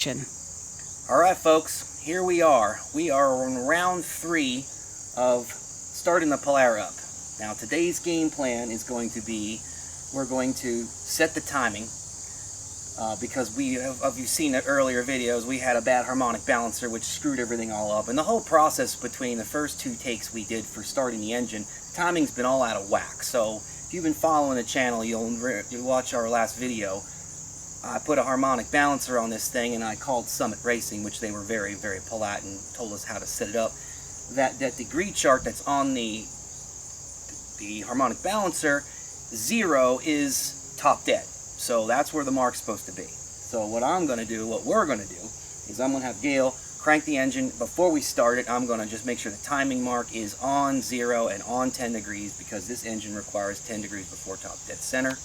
question. All right, folks, here we are. We are on round 3 of starting the Polara up. Now, today's game plan is going to be, we're going to set the timing because if you've seen the earlier videos, we had a bad harmonic balancer which screwed everything all up. And the whole process between the first 2 takes we did for starting the engine, the timing's been all out of whack. So if you've been following the channel, you'll watch our last video. I put a harmonic balancer on this thing and I called Summit Racing, which they were very, very polite and told us how to set it up. That degree chart that's on the harmonic balancer, 0 is top dead. So that's where the mark's supposed to be. So what we're going to do, is I'm going to have Gail crank the engine. Before we start it, I'm going to just make sure the timing mark is on 0 and on 10 degrees because this engine requires 10 degrees before top dead center.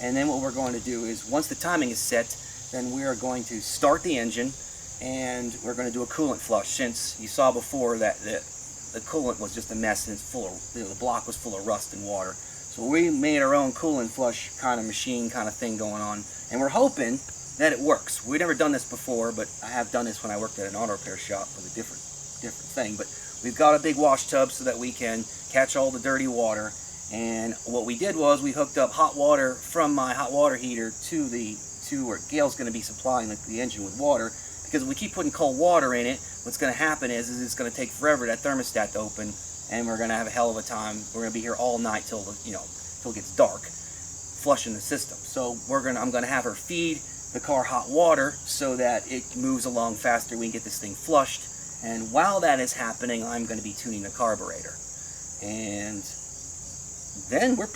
And then what we're going to do is, once the timing is set, then we are going to start the engine and we're going to do a coolant flush. Since you saw before that the coolant was just a mess and it's full of, the block was full of rust and water. So we made our own coolant flush kind of machine kind of thing going on, and we're hoping that it works. We've never done this before, but I have done this when I worked at an auto repair shop with a different thing. But we've got a big wash tub so that we can catch all the dirty water. And what we did was we hooked up hot water from my hot water heater to where Gail's going to be supplying the engine with water. Because if we keep putting cold water in it, what's going to happen is it's going to take forever that thermostat to open, and we're going to have a hell of a time. We're going to be here all night till it gets dark, flushing the system. So I'm going to have her feed the car hot water so that it moves along faster. We can get this thing flushed, and while that is happening, I'm going to be tuning the carburetor, and then we're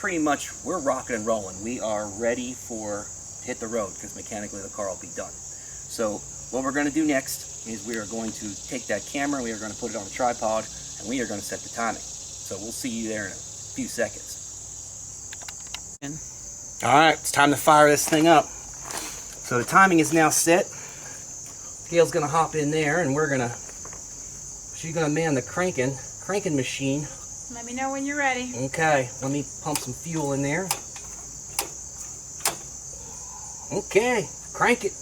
rocking and rolling. We are ready to hit the road because mechanically the car will be done. So what we're going to do next is we are going to take that camera, we are going to put it on a tripod, and we are going to set the timing. So we'll see you there in a few seconds. Alright, it's time to fire this thing up. So the timing is now set. Gail's going to hop in there and she's going to man the cranking machine. Let me know when you're ready. Okay, let me pump some fuel in there. Okay, crank it.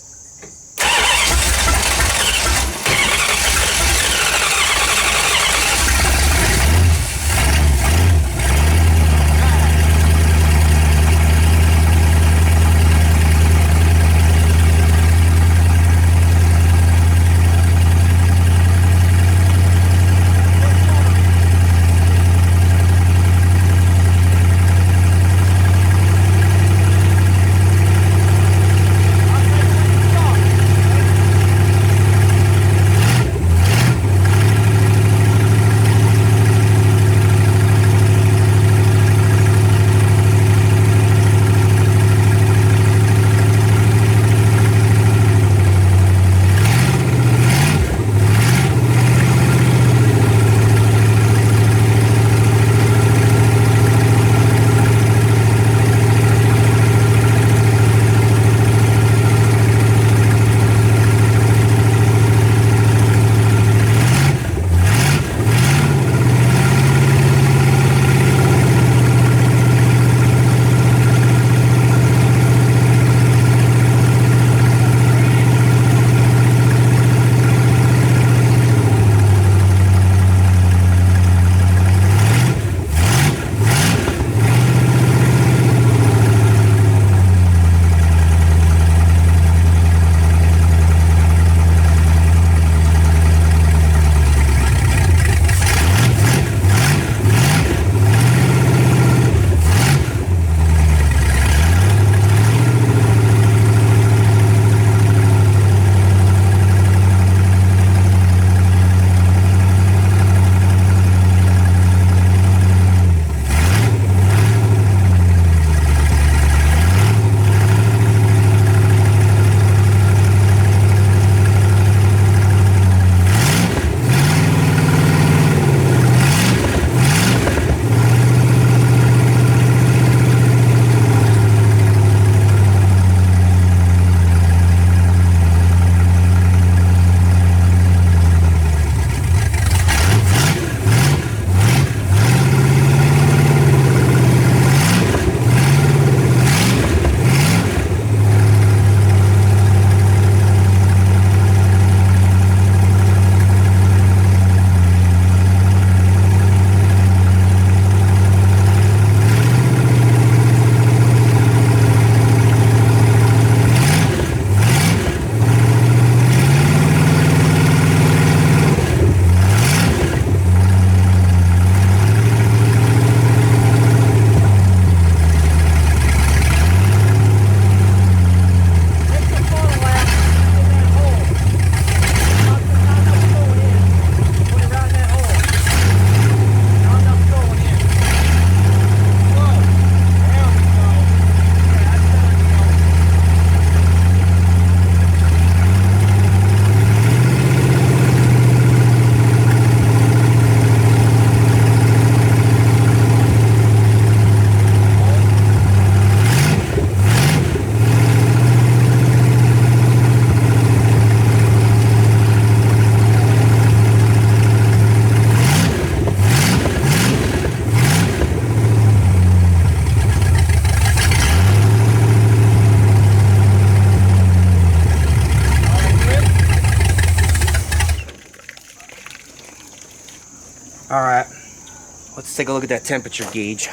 Let's take a look at that temperature gauge.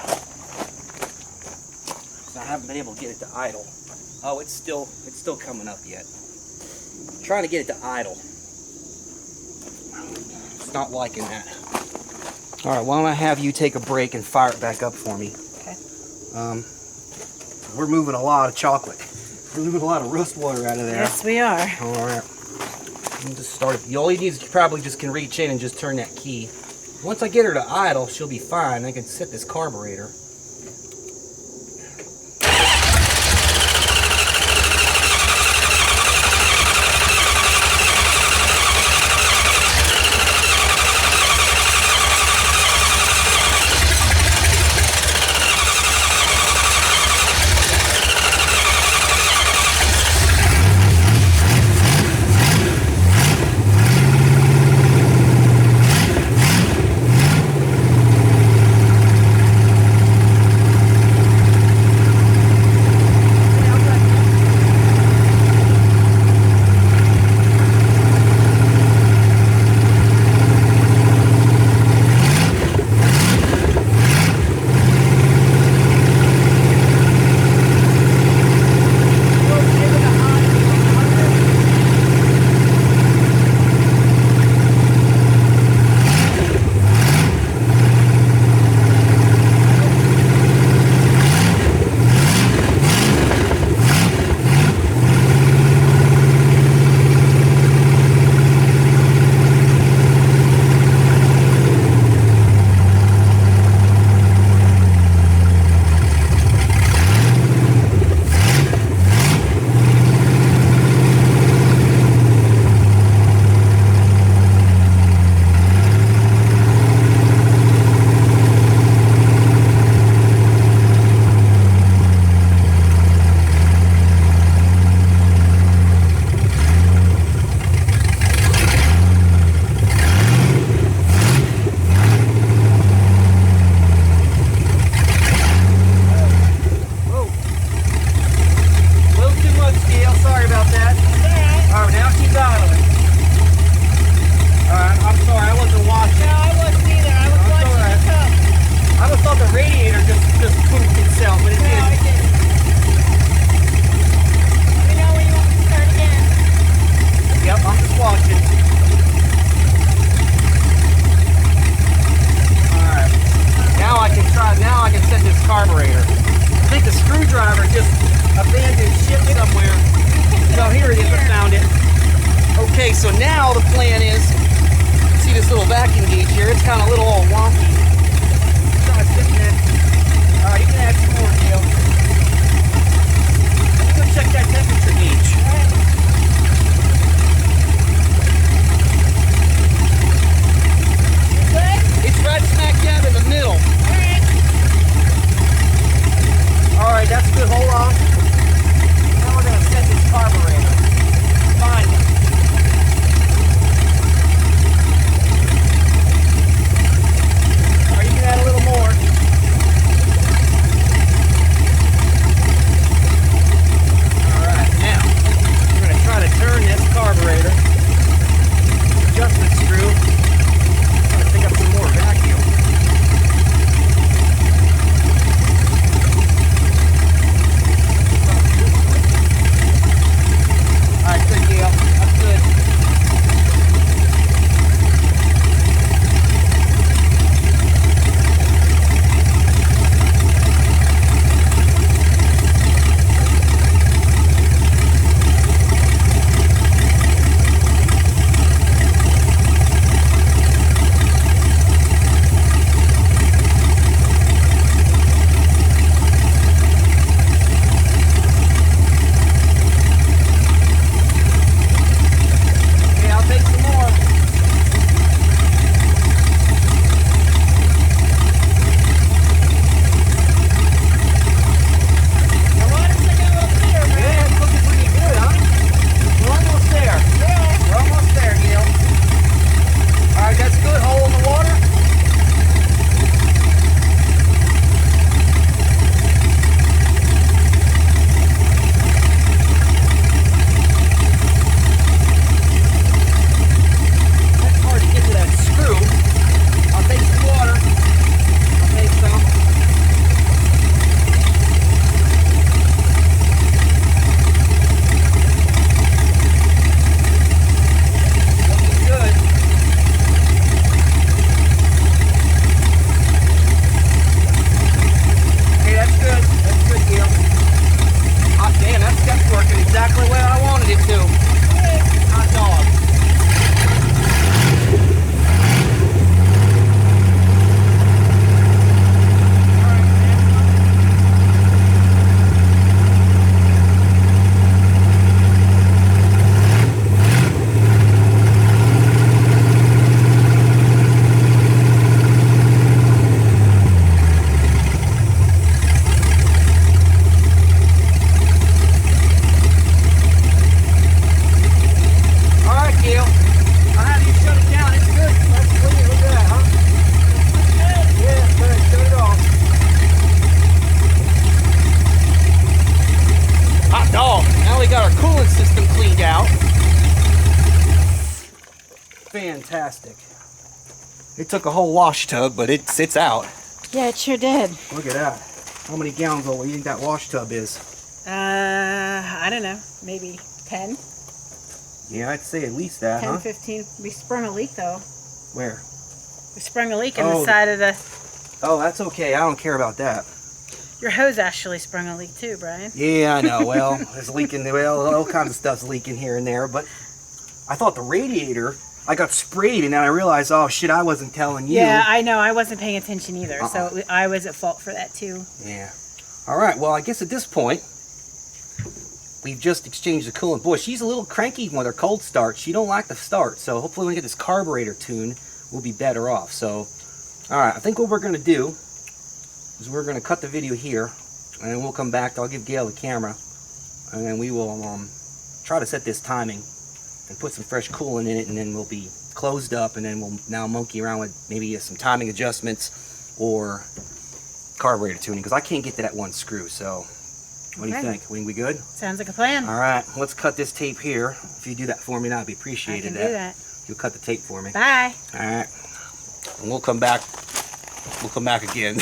I haven't been able to get it to idle. Oh, it's still coming up yet. I'm trying to get it to idle. It's not liking that. All right, why don't I have you take a break and fire it back up for me? Okay. We're moving a lot of chocolate. We're moving a lot of rust water out of there. Yes, we are. All right. We'll just start. All you need is you probably just can reach in and just turn that key. Once I get her to idle, she'll be fine. I can set this carburetor. Okay, so now the plan is, see this little vacuum gauge here, it's kind of a little all wonky. So it's sitting there. All right, you can add some more, Gail. Let's go check that temperature gauge. Good? It's right smack dab in the middle. All right, that's good. Hold on. Now we're going to set this carburetor. Fine. All right, you can add a little more. All right, now we're going to fantastic. It took a whole wash tub, but it's out. Yeah, it sure did. Look at that. How many gallons do you think that wash tub is? I don't know. Maybe 10? Yeah, I'd say at least that, 10, huh? 15. We sprung a leak, though. Where? We sprung a leak in the side of the... Oh, that's okay. I don't care about that. Your hose actually sprung a leak, too, Brian. Yeah, I know. Well, it's leaking. Well, all kinds of stuff's leaking here and there, but I thought the radiator... I got sprayed, and then I realized, oh shit, I wasn't telling you. Yeah, I know. I wasn't paying attention either, so I was at fault for that too. Yeah. All right. Well, I guess at this point, we've just exchanged the coolant. Boy, she's a little cranky with her cold start. She don't like the start, so hopefully when we get this carburetor tuned, we'll be better off. So, all right. I think what we're gonna do is we're gonna cut the video here, and then we'll come back. I'll give Gail the camera, and then we will try to set this timing and put some fresh coolant in it, and then we'll be closed up, and then we'll now monkey around with maybe some timing adjustments or carburetor tuning, because I can't get to that one screw. So what do you think? We good? Sounds like a plan. All right, let's cut this tape here. If you do that for me, that'd be appreciated. I can do that. You'll cut the tape for me. Bye. All right, and we'll come back again.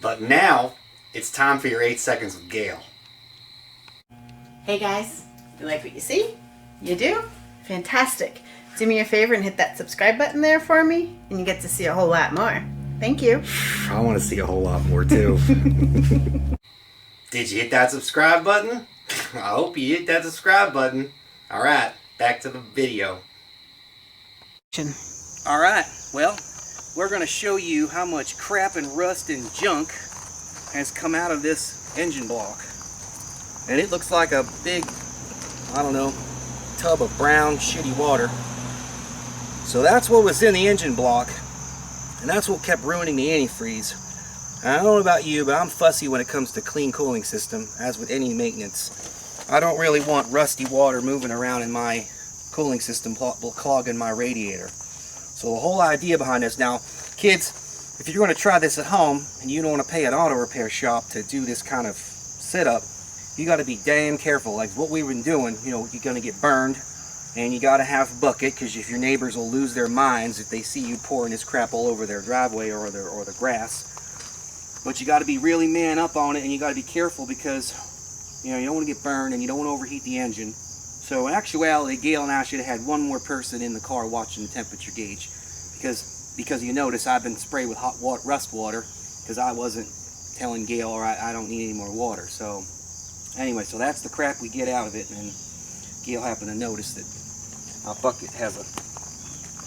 But now it's time for your 8 seconds with Gail. Hey guys, you like what you see? You do? Fantastic. Do me a favor and hit that subscribe button there for me, and you get to see a whole lot more. Thank you. I want to see a whole lot more too. Did you hit that subscribe button? I hope you hit that subscribe button. All right, back to the video. All right, well, we're going to show you how much crap and rust and junk has come out of this engine block. And it looks like a big, I don't know, tub of brown, shitty water. So that's what was in the engine block, and that's what kept ruining the antifreeze. And I don't know about you, but I'm fussy when it comes to clean cooling system, as with any maintenance. I don't really want rusty water moving around in my cooling system, clogging my radiator. So the whole idea behind this, now, kids, if you're going to try this at home, and you don't want to pay an auto repair shop to do this kind of setup, you got to be damn careful. Like what we've been doing, you know, you're going to get burned, and you got to have a bucket, because if your neighbors will lose their minds if they see you pouring this crap all over their driveway or the grass. But you got to be really man up on it, and you got to be careful, because you know you don't want to get burned, and you don't want to overheat the engine. So in actuality, Gail and I should have had one more person in the car watching the temperature gauge, because you notice I've been sprayed with hot water, rust water, because I wasn't telling Gail, all right, I don't need any more water. So anyway, so that's the crap we get out of it, and Gail happened to notice that our bucket has a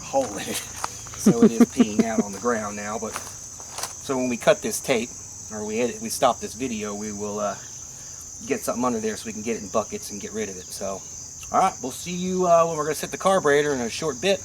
hole in it, so it is peeing out on the ground now. But so when we cut this tape, or we stop this video, we will get something under there so we can get it in buckets and get rid of it. So, all right, we'll see you when we're going to set the carburetor in a short bit.